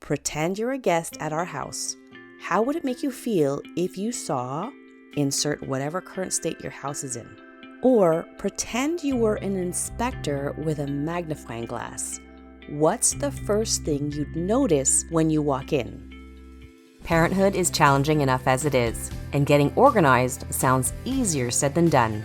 Pretend you're a guest at our house. How would it make you feel if you saw, insert whatever current state your house is in? Or pretend you were an inspector with a magnifying glass. What's the first thing you'd notice when you walk in? Parenthood is challenging enough as it is, and getting organized sounds easier said than done.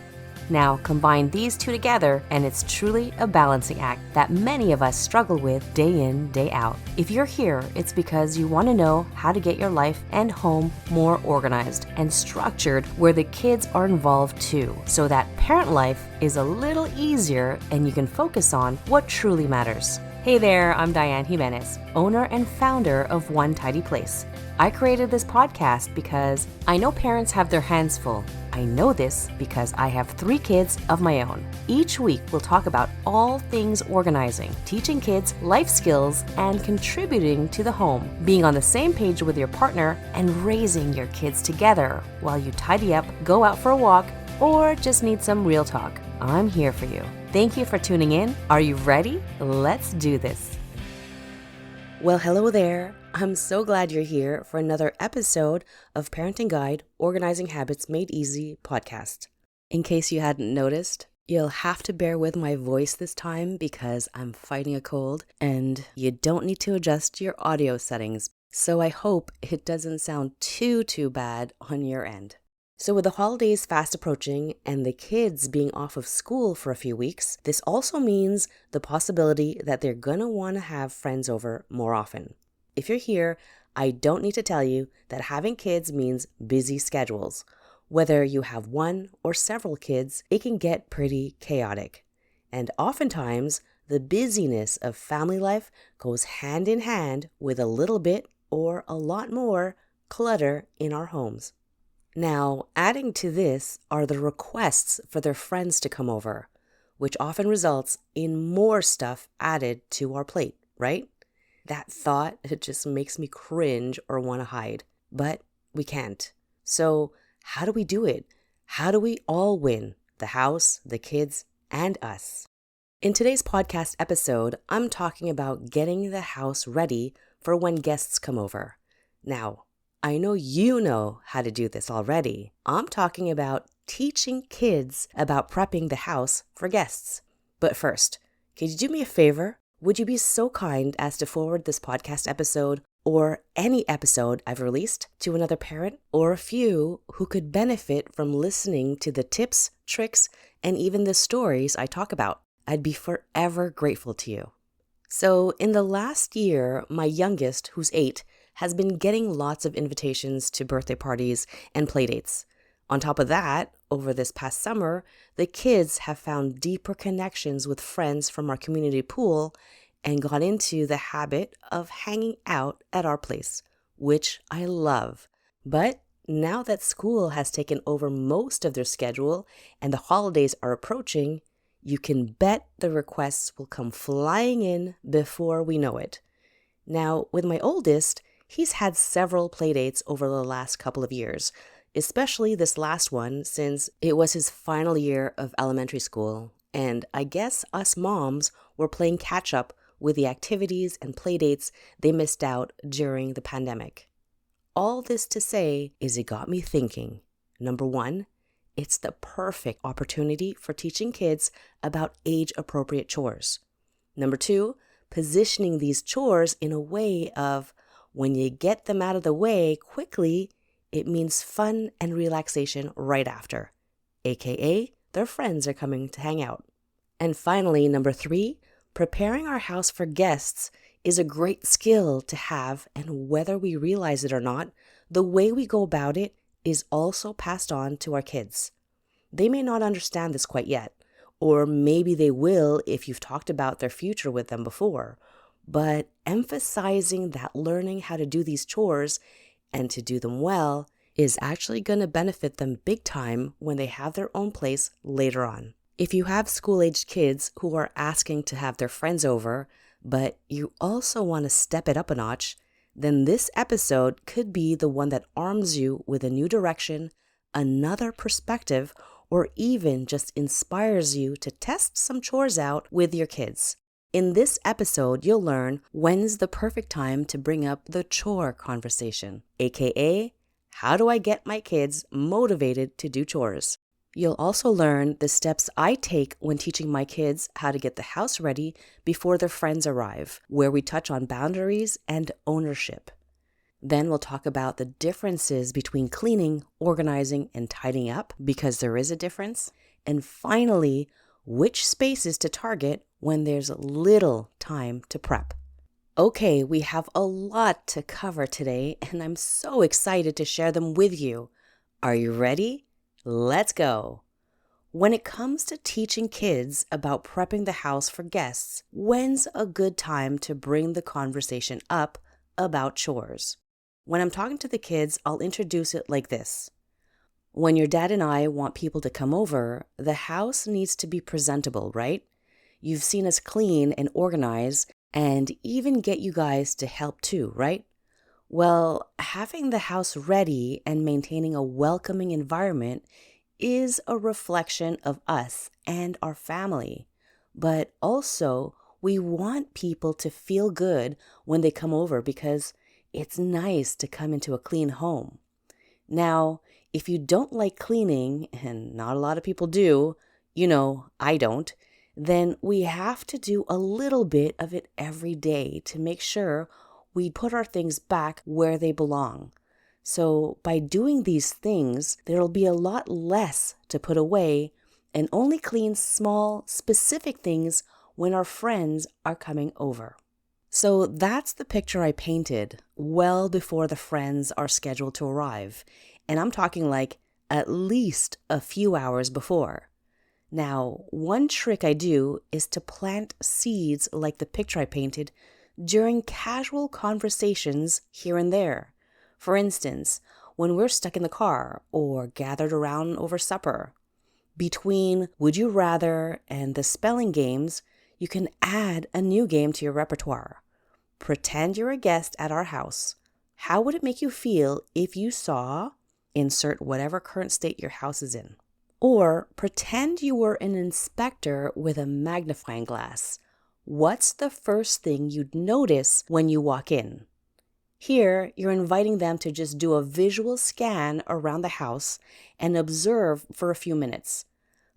Now, combine these two together, and it's truly a balancing act that many of us struggle with day in, day out. If you're here, it's because you want to know how to get your life and home more organized and structured where the kids are involved too, so that parent life is a little easier and you can focus on what truly matters. Hey there, I'm Diane Jimenez, owner and founder of One Tidy Place. I created this podcast because I know parents have their hands full. I know this because I have 3 kids of my own. Each week, we'll talk about all things organizing, teaching kids life skills, and contributing to the home, being on the same page with your partner, and raising your kids together while you tidy up, go out for a walk, or just need some real talk. I'm here for you. Thank you for tuning in. Are you ready? Let's do this. Well, hello there. I'm so glad you're here for another episode of Parenting Guide Organizing Habits Made Easy podcast. In case you hadn't noticed, you'll have to bear with my voice this time because I'm fighting a cold and you don't need to adjust your audio settings. So I hope it doesn't sound too bad on your end. So with the holidays fast approaching and the kids being off of school for a few weeks, this also means the possibility that they're gonna want to have friends over more often. If you're here, I don't need to tell you that having kids means busy schedules. Whether you have one or several kids, it can get pretty chaotic. And oftentimes, the busyness of family life goes hand in hand with a little bit or a lot more clutter in our homes. Now, adding to this are the requests for their friends to come over, which often results in more stuff added to our plate, right? That thought, it just makes me cringe or want to hide, but we can't. So how do we do it? How do we all win? The house, the kids, and us. In today's podcast episode, I'm talking about getting the house ready for when guests come over. Now, I know you know how to do this already. I'm talking about teaching kids about prepping the house for guests. But first, could you do me a favor? Would you be so kind as to forward this podcast episode or any episode I've released to another parent or a few who could benefit from listening to the tips, tricks, and even the stories I talk about? I'd be forever grateful to you. So in the last year, my youngest, who's 8, has been getting lots of invitations to birthday parties and playdates. On top of that, over this past summer, the kids have found deeper connections with friends from our community pool and got into the habit of hanging out at our place, which I love. But now that school has taken over most of their schedule and the holidays are approaching, you can bet the requests will come flying in before we know it. Now, with my oldest, he's had several playdates over the last couple of years, especially this last one since it was his final year of elementary school. And I guess us moms were playing catch up with the activities and playdates they missed out during the pandemic. All this to say is it got me thinking. Number 1, it's the perfect opportunity for teaching kids about age-appropriate chores. Number 2, positioning these chores in a way of when you get them out of the way quickly, it means fun and relaxation right after, aka their friends are coming to hang out. And finally, number 3, preparing our house for guests is a great skill to have, and whether we realize it or not, the way we go about it is also passed on to our kids. They may not understand this quite yet, or maybe they will if you've talked about their future with them before. But emphasizing that learning how to do these chores and to do them well is actually going to benefit them big time when they have their own place later on. If you have school-aged kids who are asking to have their friends over, but you also want to step it up a notch, then this episode could be the one that arms you with a new direction, another perspective, or even just inspires you to test some chores out with your kids. In this episode, you'll learn when's the perfect time to bring up the chore conversation, aka how do I get my kids motivated to do chores? You'll also learn the steps I take when teaching my kids how to get the house ready before their friends arrive, where we touch on boundaries and ownership. Then we'll talk about the differences between cleaning, organizing, and tidying up, because there is a difference. And finally, which spaces to target when there's little time to prep. Okay, we have a lot to cover today, and I'm so excited to share them with you. Are you ready? Let's go. When it comes to teaching kids about prepping the house for guests, when's a good time to bring the conversation up about chores? When I'm talking to the kids, I'll introduce it like this. When your dad and I want people to come over, the house needs to be presentable, right? You've seen us clean and organize and even get you guys to help too, right? Well, having the house ready and maintaining a welcoming environment is a reflection of us and our family. But also, we want people to feel good when they come over because it's nice to come into a clean home. Now, if you don't like cleaning, and not a lot of people do, I don't, then we have to do a little bit of it every day to make sure we put our things back where they belong. So by doing these things, there'll be a lot less to put away and only clean small, specific things when our friends are coming over. So that's the picture I painted well before the friends are scheduled to arrive. And I'm talking like at least a few hours before. Now, one trick I do is to plant seeds like the picture I painted during casual conversations here and there. For instance, when we're stuck in the car or gathered around over supper. Between Would You Rather and the spelling games, you can add a new game to your repertoire. Pretend you're a guest at our house. How would it make you feel if you saw, insert whatever current state your house is in? Or pretend you were an inspector with a magnifying glass. What's the first thing you'd notice when you walk in? Here, you're inviting them to just do a visual scan around the house and observe for a few minutes.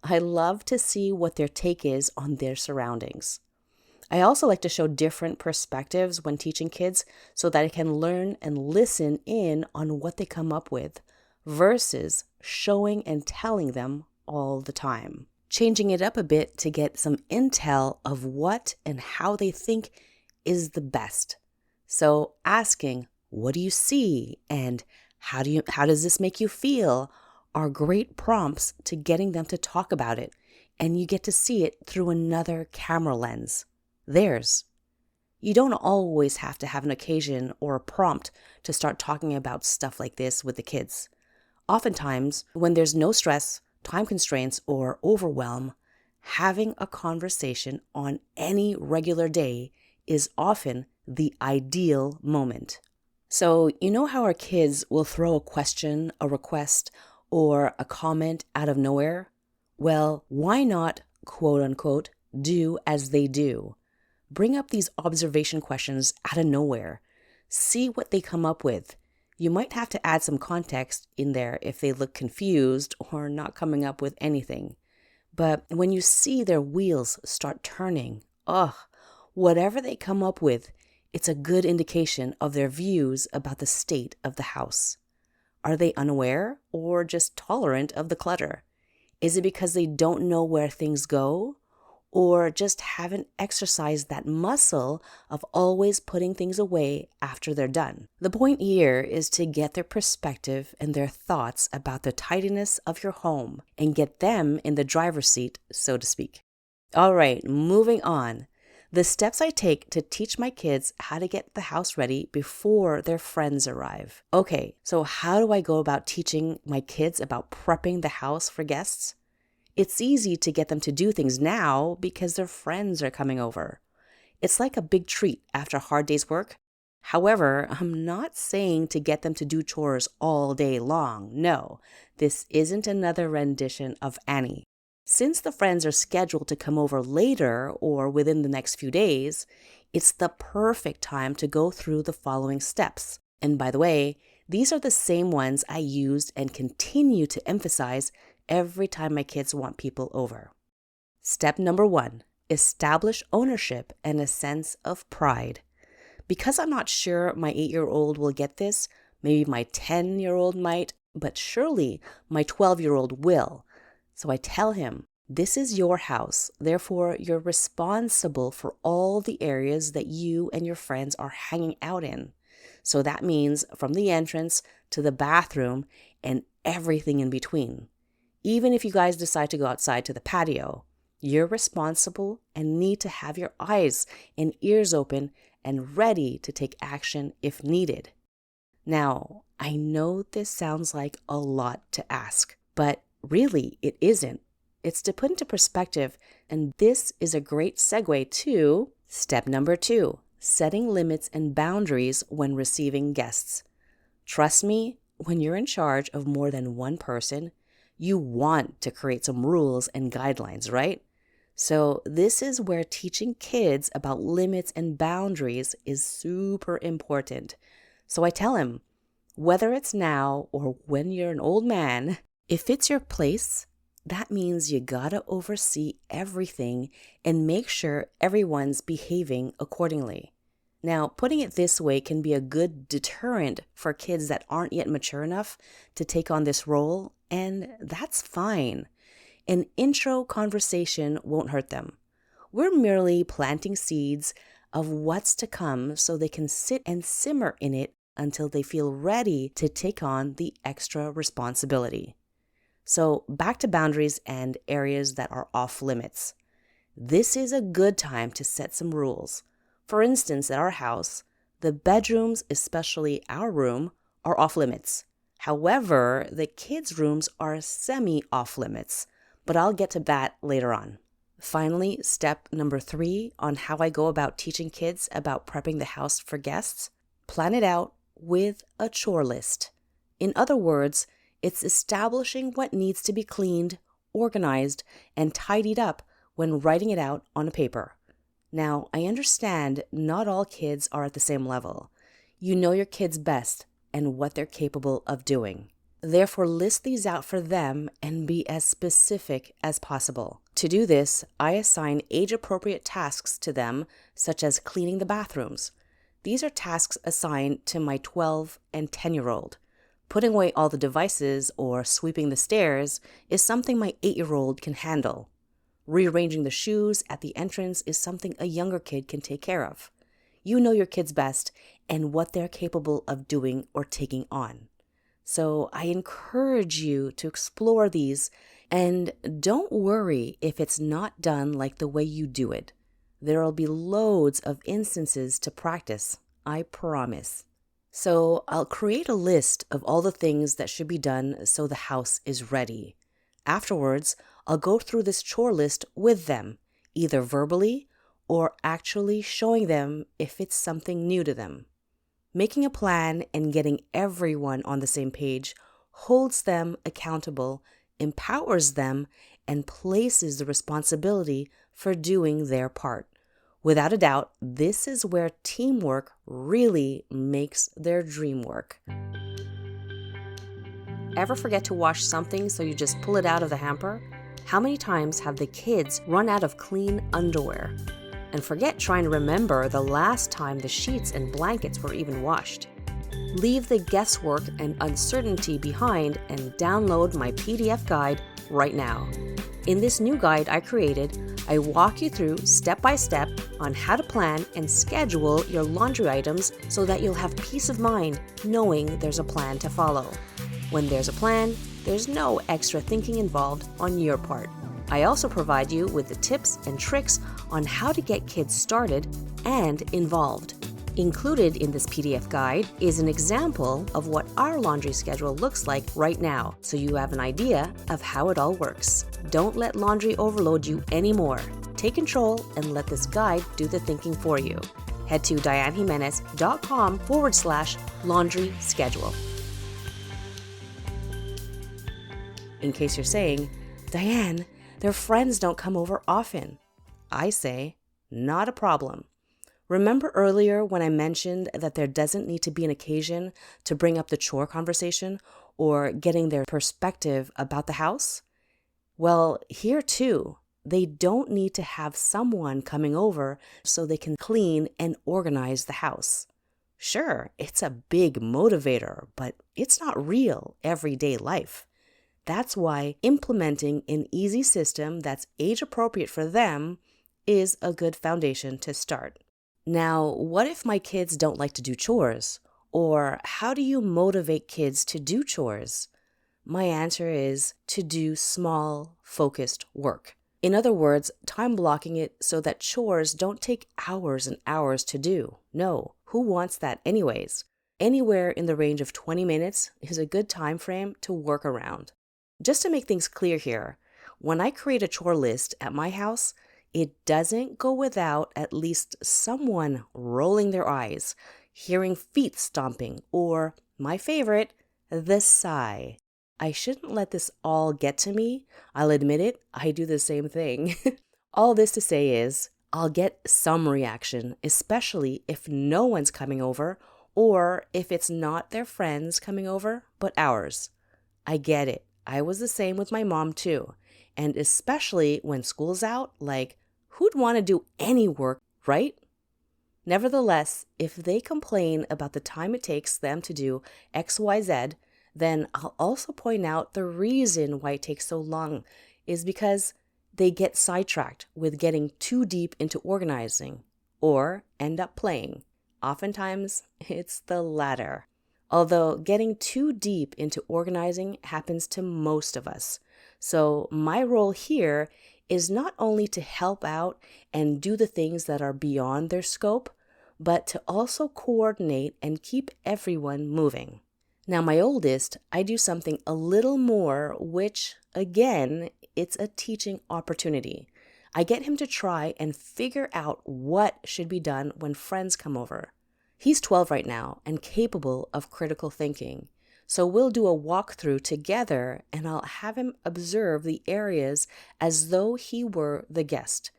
I love to see what their take is on their surroundings. I also like to show different perspectives when teaching kids so that I can learn and listen in on what they come up with versus showing and telling them all the time. Changing it up a bit to get some intel of what and how they think is the best. So asking, what do you see? And how does this make you feel? Are great prompts to getting them to talk about it. And you get to see it through another camera lens, theirs. You don't always have to have an occasion or a prompt to start talking about stuff like this with the kids. Oftentimes, when there's no stress, time constraints, or overwhelm, having a conversation on any regular day is often the ideal moment. So, you know how our kids will throw a question, a request, or a comment out of nowhere? Well, why not, quote unquote, do as they do? Bring up these observation questions out of nowhere. See what they come up with. You might have to add some context in there if they look confused or not coming up with anything. But when you see their wheels start turning, whatever they come up with, it's a good indication of their views about the state of the house. Are they unaware or just tolerant of the clutter? Is it because they don't know where things go? Or just haven't exercised that muscle of always putting things away after they're done? The point here is to get their perspective and their thoughts about the tidiness of your home and get them in the driver's seat, so to speak. All right, moving on. The steps I take to teach my kids how to get the house ready before their friends arrive. Okay, so how do I go about teaching my kids about prepping the house for guests? It's easy to get them to do things now because their friends are coming over. It's like a big treat after a hard day's work. However, I'm not saying to get them to do chores all day long. No, this isn't another rendition of Annie. Since the friends are scheduled to come over later or within the next few days, it's the perfect time to go through the following steps. And by the way, these are the same ones I used and continue to emphasize every time my kids want people over. Step number 1, establish ownership and a sense of pride. Because I'm not sure my 8-year-old will get this, maybe my 10-year-old might, but surely my 12-year-old will. So I tell him, this is your house, therefore you're responsible for all the areas that you and your friends are hanging out in. So that means from the entrance to the bathroom and everything in between. Even if you guys decide to go outside to the patio, you're responsible and need to have your eyes and ears open and ready to take action if needed. Now, I know this sounds like a lot to ask, but really it isn't. It's to put into perspective, and this is a great segue to step number 2, setting limits and boundaries when receiving guests. Trust me, when you're in charge of more than one person, you want to create some rules and guidelines, right? So this is where teaching kids about limits and boundaries is super important. So I tell him, whether it's now or when you're an old man, if it's your place, that means you gotta oversee everything and make sure everyone's behaving accordingly. Now, putting it this way can be a good deterrent for kids that aren't yet mature enough to take on this role, and that's fine. An intro conversation won't hurt them. We're merely planting seeds of what's to come so they can sit and simmer in it until they feel ready to take on the extra responsibility. So back to boundaries and areas that are off limits. This is a good time to set some rules. For instance, at our house, the bedrooms, especially our room, are off limits. However, the kids' rooms are semi-off limits, but I'll get to that later on. Finally, step number 3 on how I go about teaching kids about prepping the house for guests. Plan it out with a chore list. In other words, it's establishing what needs to be cleaned, organized, and tidied up when writing it out on a paper. Now, I understand not all kids are at the same level. You know your kids best and what they're capable of doing. Therefore, list these out for them and be as specific as possible. To do this, I assign age-appropriate tasks to them, such as cleaning the bathrooms. These are tasks assigned to my 12 and 10-year-old. Putting away all the devices or sweeping the stairs is something my 8-year-old can handle. Rearranging the shoes at the entrance is something a younger kid can take care of. You know your kids best and what they're capable of doing or taking on. So I encourage you to explore these, and don't worry if it's not done like the way you do it. There'll be loads of instances to practice, I promise. So I'll create a list of all the things that should be done so the house is ready. Afterwards, I'll go through this chore list with them, either verbally or actually showing them if it's something new to them. Making a plan and getting everyone on the same page holds them accountable, empowers them, and places the responsibility for doing their part. Without a doubt, this is where teamwork really makes their dream work. Ever forget to wash something so you just pull it out of the hamper? How many times have the kids run out of clean underwear? And forget trying to remember the last time the sheets and blankets were even washed. Leave the guesswork and uncertainty behind and download my PDF guide right now. In this new guide I created, I walk you through step by step on how to plan and schedule your laundry items so that you'll have peace of mind knowing there's a plan to follow. When there's a plan, there's no extra thinking involved on your part. I also provide you with the tips and tricks on how to get kids started and involved. Included in this PDF guide is an example of what our laundry schedule looks like right now, so you have an idea of how it all works. Don't let laundry overload you anymore. Take control and let this guide do the thinking for you. Head to dianejimenez.com/laundry schedule. In case you're saying, Diane, Their friends don't come over often. I say, not a problem. Remember earlier when I mentioned that there doesn't need to be an occasion to bring up the chore conversation or getting their perspective about the house? Well, here too, they don't need to have someone coming over so they can clean and organize the house. Sure, it's a big motivator, but it's not real everyday life. That's why implementing an easy system that's age appropriate for them is a good foundation to start. Now, what if my kids don't like to do chores? Or how do you motivate kids to do chores? My answer is to do small, focused work. In other words, time blocking it so that chores don't take hours and hours to do. No, who wants that anyways? Anywhere in the range of 20 minutes is a good time frame to work around. Just to make things clear here, when I create a chore list at my house, it doesn't go without at least someone rolling their eyes, hearing feet stomping, or, my favorite, the sigh. I shouldn't let this all get to me. I'll admit it, I do the same thing. All this to say is, I'll get some reaction, especially if no one's coming over, or if it's not their friends coming over, but ours. I get it. I was the same with my mom too. And especially when school's out, like, who'd want to do any work, right? Nevertheless, if they complain about the time it takes them to do XYZ, then I'll also point out the reason why it takes so long is because they get sidetracked with getting too deep into organizing or end up playing. Oftentimes, it's the latter. Although getting too deep into organizing happens to most of us. So my role here is not only to help out and do the things that are beyond their scope, but to also coordinate and keep everyone moving. Now, my oldest, I do something a little more, which, again, it's a teaching opportunity. I get him to try and figure out what should be done when friends come over. He's 12 right now and capable of critical thinking. So we'll do a walkthrough together and I'll have him observe the areas as though he were the guest.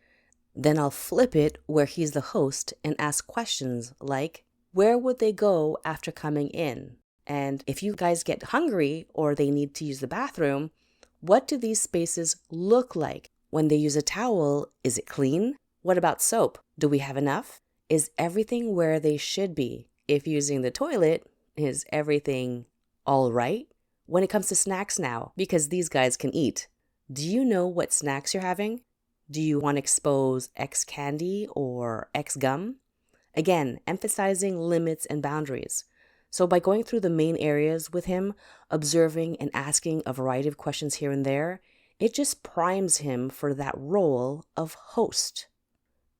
Then I'll flip it where he's the host and ask questions like, where would they go after coming in? And if you guys get hungry or they need to use the bathroom, what do these spaces look like? When they use a towel, is it clean? What about soap? Do we have enough? Is everything where they should be? If using the toilet, is everything all right? When it comes to snacks now, because these guys can eat, do you know what snacks you're having? Do you want to expose X candy or X gum? Again, emphasizing limits and boundaries. So by going through the main areas with him, observing and asking a variety of questions here and there, it just primes him for that role of host.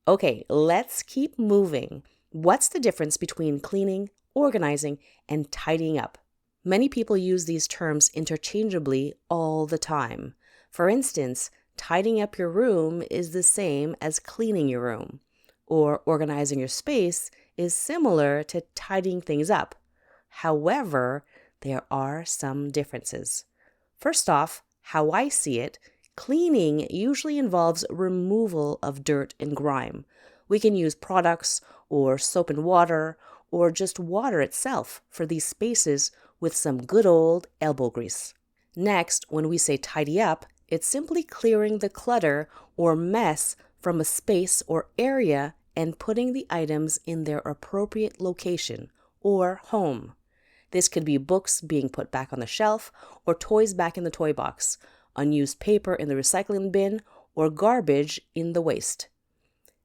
Okay, let's keep moving. What's the difference between cleaning, organizing, and tidying up? Many people use these terms interchangeably all the time. For instance, tidying up your room is the same as cleaning your room, or organizing your space is similar to tidying things up. However, there are some differences. First off, how I see it, cleaning usually involves removal of dirt and grime. We can use products or soap and water or just water itself for these spaces with some good old elbow grease. Next, when we say tidy up, it's simply clearing the clutter or mess from a space or area and putting the items in their appropriate location or home. This could be books being put back on the shelf or toys back in the toy box, unused paper in the recycling bin, or garbage in the waste.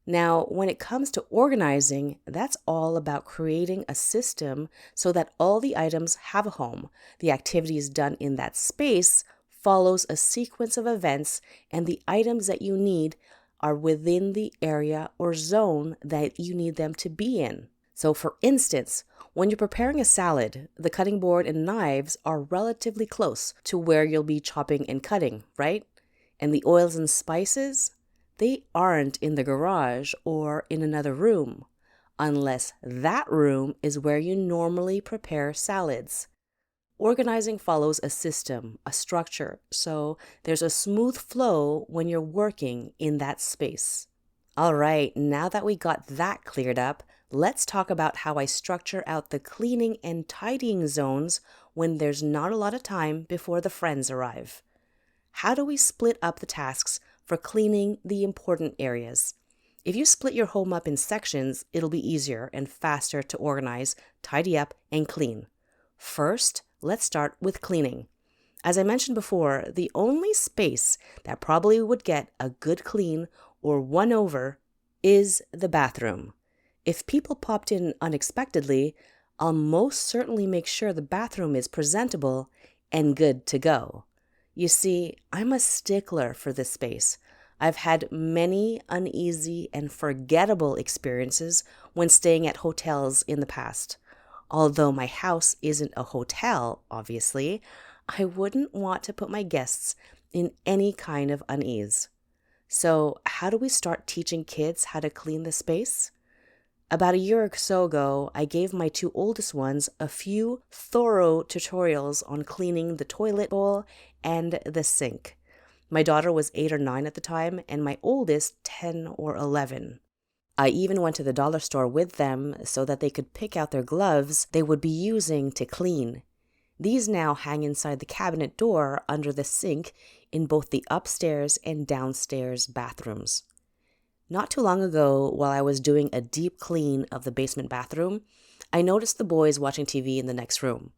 Now, when it comes to organizing, that's all about creating a system so that all the items have a home. The activities done in that space follows a sequence of events, and the items that you need are within the area or zone that you need them to be in. So for instance, when you're preparing a salad, the cutting board and knives are relatively close to where you'll be chopping and cutting, right? And the oils and spices, they aren't in the garage or in another room, unless that room is where you normally prepare salads. Organizing follows a system, a structure, so there's a smooth flow when you're working in that space. All right, now that we got that cleared up, let's talk about how I structure out the cleaning and tidying zones when there's not a lot of time before the friends arrive. How do we split up the tasks for cleaning the important areas? If you split your home up in sections, it'll be easier and faster to organize, tidy up, and clean. First, let's start with cleaning. As I mentioned before, the only space that probably would get a good clean or one over is the bathroom. If people popped in unexpectedly, I'll most certainly make sure the bathroom is presentable and good to go. You see, I'm a stickler for this space. I've had many uneasy and forgettable experiences when staying at hotels in the past. Although my house isn't a hotel, obviously, I wouldn't want to put my guests in any kind of unease. So, how do we start teaching kids how to clean the space? About a year or so ago, I gave my two oldest ones a few thorough tutorials on cleaning the toilet bowl and the sink. My daughter was 8 or 9 at the time, and my oldest 10 or 11. I even went to the dollar store with them so that they could pick out their gloves they would be using to clean. These now hang inside the cabinet door under the sink in both the upstairs and downstairs bathrooms. Not too long ago, while I was doing a deep clean of the basement bathroom, I noticed the boys watching TV in the next room.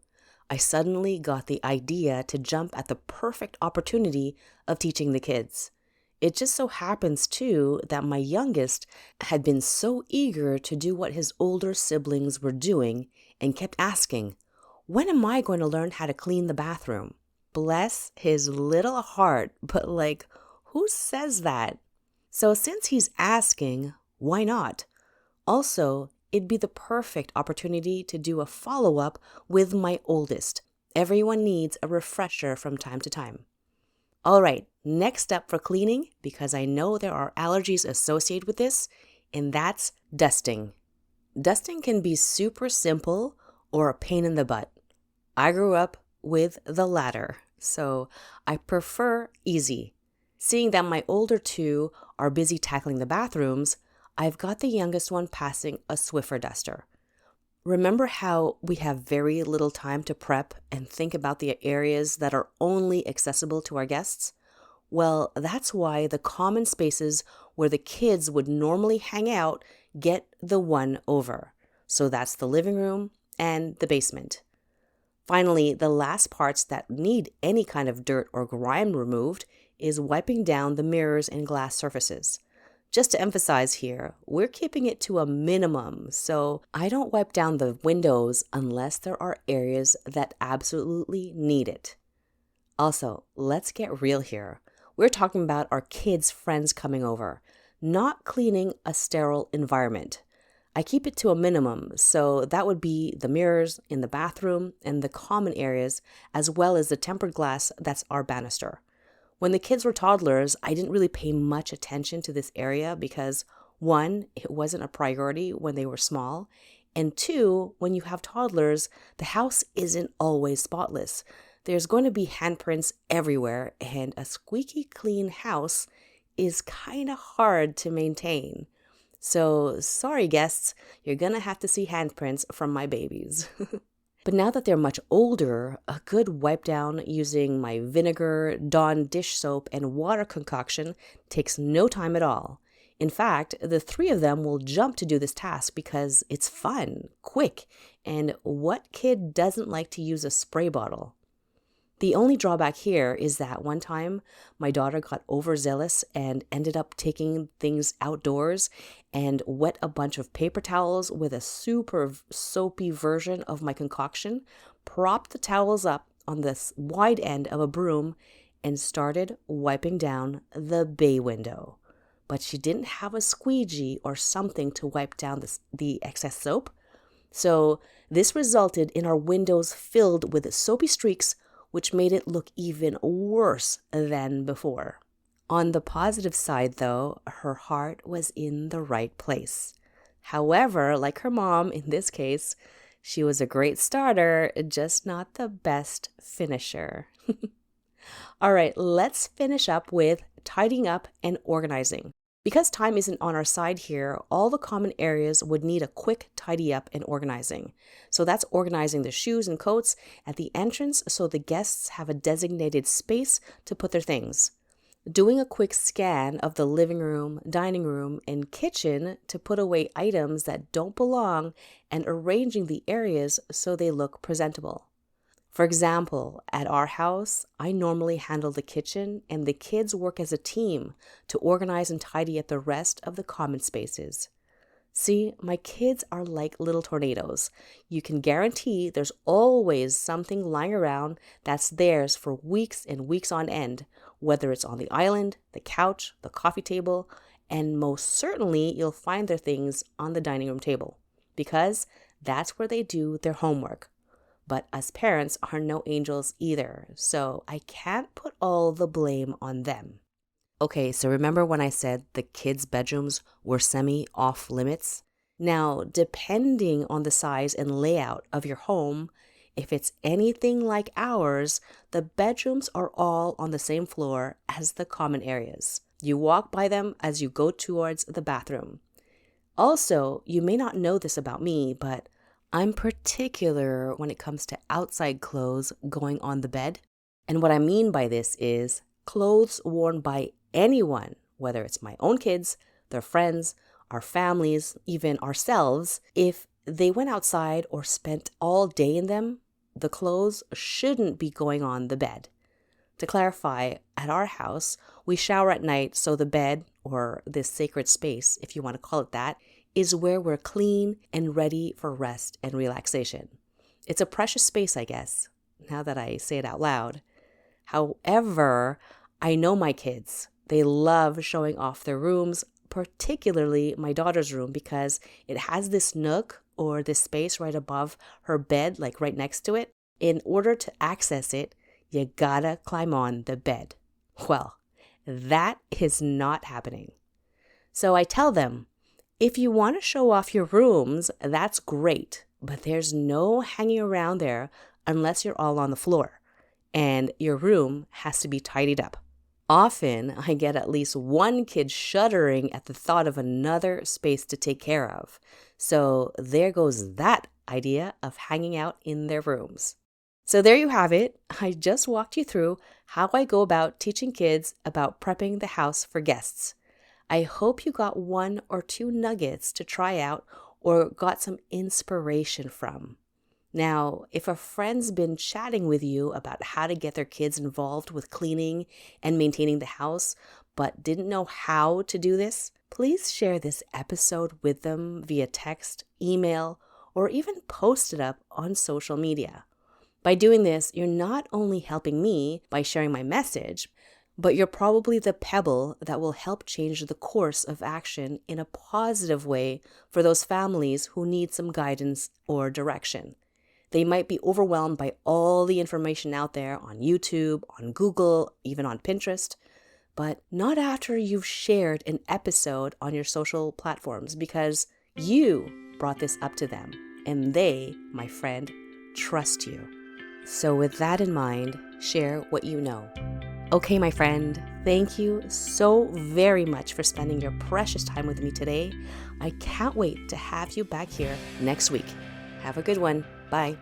I suddenly got the idea to jump at the perfect opportunity of teaching the kids. It just so happens, too, that my youngest had been so eager to do what his older siblings were doing and kept asking, "When am I going to learn how to clean the bathroom?" Bless his little heart, but who says that? So since he's asking, why not? Also, it'd be the perfect opportunity to do a follow-up with my oldest. Everyone needs a refresher from time to time. All right, next up for cleaning, because I know there are allergies associated with this, and that's dusting. Dusting can be super simple or a pain in the butt. I grew up with the latter, so I prefer easy. Seeing that my older two are busy tackling the bathrooms, I've got the youngest one passing a Swiffer duster. Remember how we have very little time to prep and think about the areas that are only accessible to our guests? Well, that's why the common spaces where the kids would normally hang out get the one over. So that's the living room and the basement. Finally, the last parts that need any kind of dirt or grime removed is wiping down the mirrors and glass surfaces. Just to emphasize here, we're keeping it to a minimum, so I don't wipe down the windows unless there are areas that absolutely need it. Also, let's get real here. We're talking about our kids' friends coming over, not cleaning a sterile environment. I keep it to a minimum, so that would be the mirrors in the bathroom and the common areas, as well as the tempered glass that's our banister. When the kids were toddlers, I didn't really pay much attention to this area because, one, it wasn't a priority when they were small, and two, when you have toddlers, the house isn't always spotless. There's going to be handprints everywhere, and a squeaky clean house is kind of hard to maintain. So, sorry guests, you're going to have to see handprints from my babies. But now that they're much older, a good wipe down using my vinegar, Dawn dish soap, and water concoction takes no time at all. In fact, the three of them will jump to do this task because it's fun, quick, and what kid doesn't like to use a spray bottle? The only drawback here is that one time my daughter got overzealous and ended up taking things outdoors and wet a bunch of paper towels with a super soapy version of my concoction, propped the towels up on the wide end of a broom, and started wiping down the bay window. But she didn't have a squeegee or something to wipe down the excess soap. So this resulted in our windows filled with soapy streaks, which made it look even worse than before. On the positive side, though, her heart was in the right place. However, like her mom in this case, She was a great starter, just not the best finisher. All right, let's finish up with tidying up and organizing. Because time isn't on our side here, all the common areas would need a quick tidy up and organizing. So that's organizing the shoes and coats at the entrance so the guests have a designated space to put their things. Doing a quick scan of the living room, dining room, and kitchen to put away items that don't belong and arranging the areas so they look presentable. For example, at our house, I normally handle the kitchen and the kids work as a team to organize and tidy up the rest of the common spaces. See, my kids are like little tornadoes. You can guarantee there's always something lying around that's theirs for weeks and weeks on end, whether it's on the island, the couch, the coffee table, and most certainly you'll find their things on the dining room table, because that's where they do their homework. But us parents are no angels either, so I can't put all the blame on them. Okay, so remember when I said the kids' bedrooms were semi-off limits? Now, depending on the size and layout of your home, if it's anything like ours, the bedrooms are all on the same floor as the common areas. You walk by them as you go towards the bathroom. Also, you may not know this about me, but I'm particular when it comes to outside clothes going on the bed. And what I mean by this is clothes worn by anyone, whether it's my own kids, their friends, our families, even ourselves. If they went outside or spent all day in them, the clothes shouldn't be going on the bed. To clarify, at our house, we shower at night, so the bed, or this sacred space, if you want to call it that, is where we're clean and ready for rest and relaxation. It's a precious space, I guess, now that I say it out loud. However, I know my kids. They love showing off their rooms, particularly my daughter's room, because it has this nook or this space right above her bed, like right next to it. In order to access it, you gotta climb on the bed. Well, that is not happening. So I tell them, if you want to show off your rooms, that's great, but there's no hanging around there unless you're all on the floor, and your room has to be tidied up. Often, I get at least one kid shuddering at the thought of another space to take care of. So there goes that idea of hanging out in their rooms. So there you have it. I just walked you through how I go about teaching kids about prepping the house for guests. I hope you got one or two nuggets to try out or got some inspiration from. Now, if a friend's been chatting with you about how to get their kids involved with cleaning and maintaining the house, but didn't know how to do this, please share this episode with them via text, email, or even post it up on social media. By doing this, you're not only helping me by sharing my message, but you're probably the pebble that will help change the course of action in a positive way for those families who need some guidance or direction. They might be overwhelmed by all the information out there on YouTube, on Google, even on Pinterest, but not after you've shared an episode on your social platforms, because you brought this up to them and they, my friend, trust you. So with that in mind, share what you know. Okay, my friend, thank you so very much for spending your precious time with me today. I can't wait to have you back here next week. Have a good one. Bye.